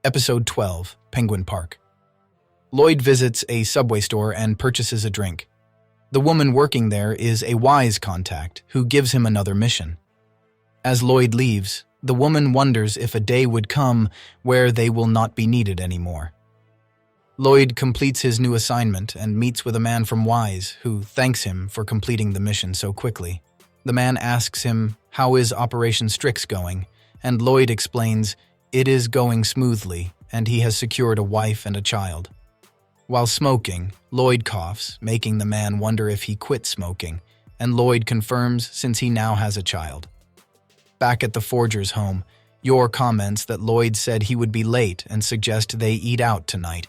Episode 12, Penguin Park. Lloyd visits a Subway store and purchases a drink. The woman working there is a wise contact who gives him another mission. As Lloyd leaves, the woman wonders if a day would come where they will not be needed anymore. Lloyd completes his new assignment and meets with a man from Wise who thanks him for completing the mission so quickly. The man asks him, "How is Operation Strix going?" And Lloyd explains, "It is going smoothly, and he has secured a wife and a child." While smoking, Lloyd coughs, making the man wonder if he quit smoking, and Lloyd confirms since he now has a child. Back at the forger's home, Yor comments that Lloyd said he would be late and suggest they eat out tonight,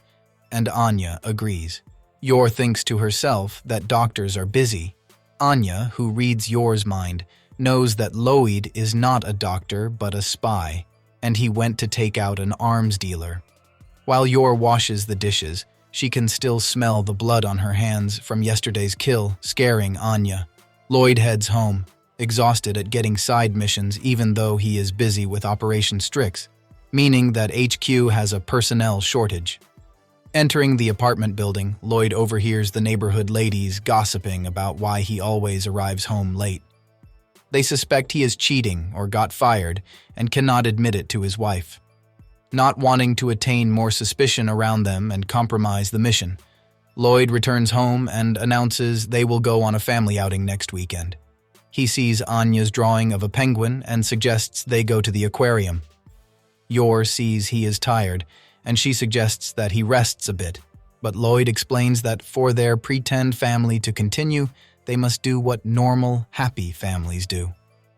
and Anya agrees. Yor thinks to herself that doctors are busy. Anya, who reads Yor's mind, knows that Lloyd is not a doctor but a spy, and he went to take out an arms dealer. While Yor washes the dishes, she can still smell the blood on her hands from yesterday's kill, scaring Anya. Lloyd heads home, exhausted at getting side missions even though he is busy with Operation Strix, meaning that HQ has a personnel shortage. Entering the apartment building, Lloyd overhears the neighborhood ladies gossiping about why he always arrives home late. They suspect he is cheating or got fired and cannot admit it to his wife. Not wanting to attain more suspicion around them and compromise the mission, Lloyd returns home and announces they will go on a family outing next weekend. He sees Anya's drawing of a penguin and suggests they go to the aquarium. Yor sees he is tired, and she suggests that he rests a bit, but Lloyd explains that for their pretend family to continue, they must do what normal, happy families do.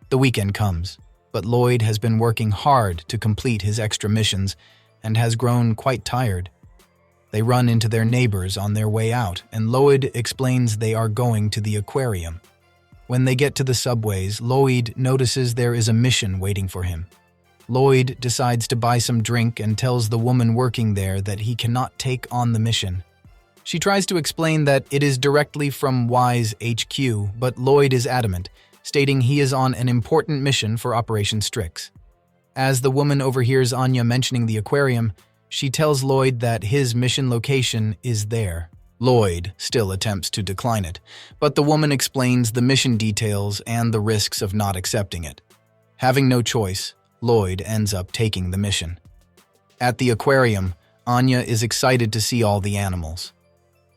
The weekend comes, but Lloyd has been working hard to complete his extra missions and has grown quite tired. They run into their neighbors on their way out, and Lloyd explains they are going to the aquarium. When they get to the subways, Lloyd notices there is a mission waiting for him. Lloyd decides to buy some drink and tells the woman working there that he cannot take on the mission. She tries to explain that it is directly from Wise HQ, but Lloyd is adamant, stating he is on an important mission for Operation Strix. As the woman overhears Anya mentioning the aquarium, she tells Lloyd that his mission location is there. Lloyd still attempts to decline it, but the woman explains the mission details and the risks of not accepting it. Having no choice, Lloyd ends up taking the mission. At the aquarium, Anya is excited to see all the animals.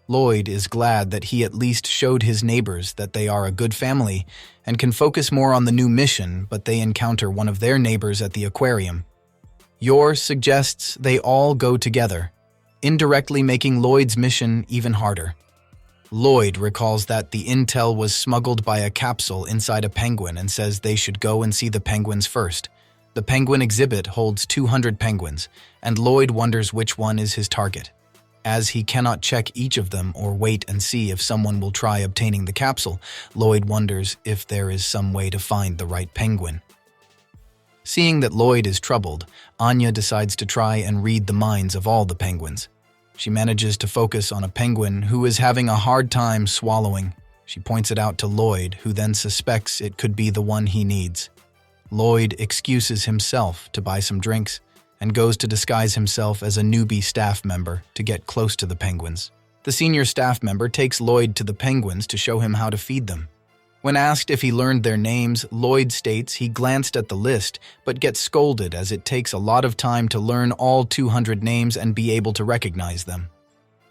Lloyd is glad that he at least showed his neighbors that they are a good family and can focus more on the new mission, but they encounter one of their neighbors at the aquarium. Yor suggests they all go together, indirectly making Lloyd's mission even harder. Lloyd recalls that the intel was smuggled by a capsule inside a penguin and says they should go and see the penguins first. The penguin exhibit holds 200 penguins, and Lloyd wonders which one is his target. As he cannot check each of them or wait and see if someone will try obtaining the capsule, Lloyd wonders if there is some way to find the right penguin. Seeing that Lloyd is troubled, Anya decides to try and read the minds of all the penguins. She manages to focus on a penguin who is having a hard time swallowing. She points it out to Lloyd, who then suspects it could be the one he needs. Lloyd excuses himself to buy some drinks and goes to disguise himself as a newbie staff member to get close to the penguins. The senior staff member takes Lloyd to the penguins to show him how to feed them. When asked if he learned their names, Lloyd states he glanced at the list but gets scolded as it takes a lot of time to learn all 200 names and be able to recognize them.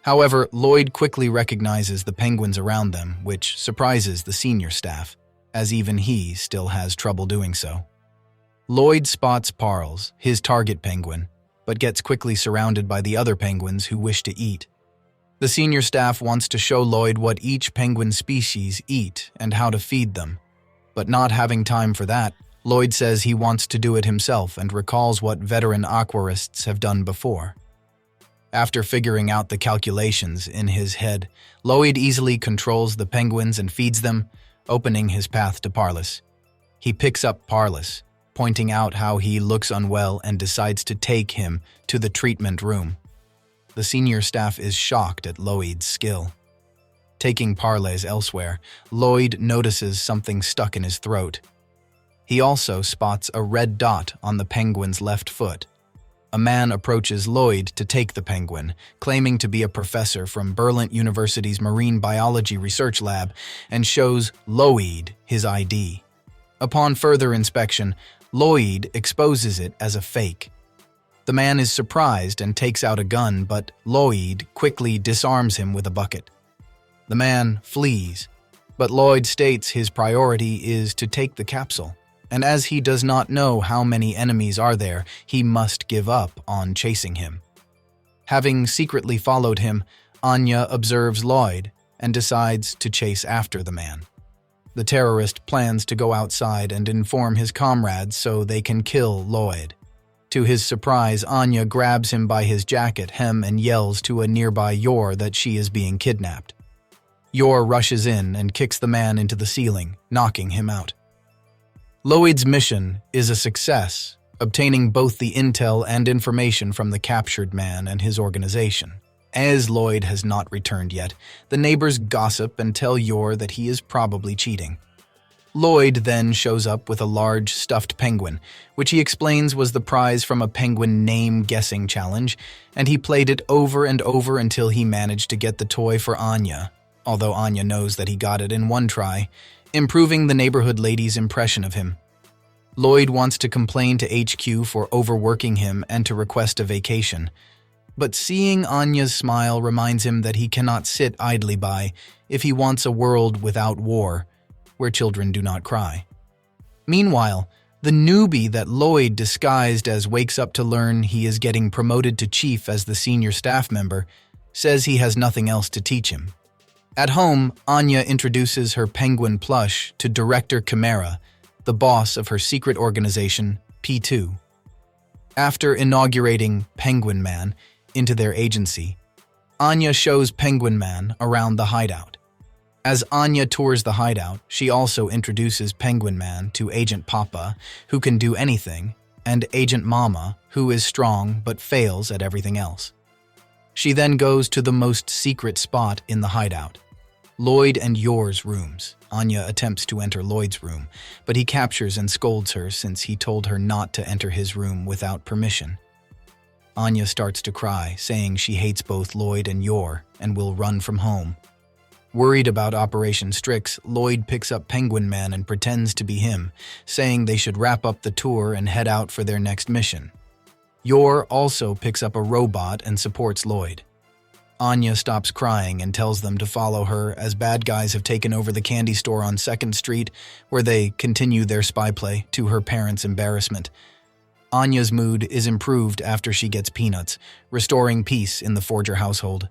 However, Lloyd quickly recognizes the penguins around them, which surprises the senior staff, as even he still has trouble doing so. Lloyd spots Parles, his target penguin, but gets quickly surrounded by the other penguins who wish to eat. The senior staff wants to show Lloyd what each penguin species eat and how to feed them. But not having time for that, Lloyd says he wants to do it himself and recalls what veteran aquarists have done before. After figuring out the calculations in his head, Lloyd easily controls the penguins and feeds them, opening his path to Parles. He picks up Parles, pointing out how he looks unwell and decides to take him to the treatment room. The senior staff is shocked at Lloyd's skill. Taking Parles elsewhere, Lloyd notices something stuck in his throat. He also spots a red dot on the penguin's left foot. a man approaches Lloyd to take the penguin, claiming to be a professor from Berlin University's Marine Biology Research Lab, and shows Lloyd his ID. Upon further inspection, Lloyd exposes it as a fake. The man is surprised and takes out a gun, but Lloyd quickly disarms him with a bucket. The man flees, but Lloyd states his priority is to take the capsule, and as he does not know how many enemies are there, he must give up on chasing him. Having secretly followed him, Anya observes Lloyd and decides to chase after the man. The terrorist plans to go outside and inform his comrades so they can kill Lloyd. To his surprise, Anya grabs him by his jacket hem and yells to a nearby Yor that she is being kidnapped. Yor rushes in and kicks the man into the ceiling, knocking him out. Lloyd's mission is a success, obtaining both the intel and information from the captured man and his organization. As Lloyd has not returned yet, the neighbors gossip and tell Yor that he is probably cheating. Lloyd then shows up with a large stuffed penguin, which he explains was the prize from a penguin name-guessing challenge, and he played it over and over until he managed to get the toy for Anya, although Anya knows that he got it in one try, improving the neighborhood lady's impression of him. Lloyd wants to complain to HQ for overworking him and to request a vacation, but seeing Anya's smile reminds him that he cannot sit idly by if he wants a world without war, where children do not cry. Meanwhile, the newbie that Lloyd disguised as wakes up to learn he is getting promoted to chief as the senior staff member says he has nothing else to teach him. At home, Anya introduces her penguin plush to Director Chimera, the boss of her secret organization, P2. After inaugurating Penguin Man into their agency, Anya shows Penguin Man around the hideout. As Anya tours the hideout, she also introduces Penguin Man to Agent Papa, who can do anything, and Agent Mama, who is strong but fails at everything else. She then goes to the most secret spot in the hideout, Lloyd and Yor's rooms. Anya attempts to enter Lloyd's room, but he captures and scolds her since he told her not to enter his room without permission. Anya starts to cry, saying she hates both Lloyd and Yor and will run from home. Worried about Operation Strix, Lloyd picks up Penguin Man and pretends to be him, saying they should wrap up the tour and head out for their next mission. Yor also picks up a robot and supports Lloyd. Anya stops crying and tells them to follow her as bad guys have taken over the candy store on 2nd Street, where they continue their spy play to her parents' embarrassment. Anya's mood is improved after she gets peanuts, restoring peace in the Forger household.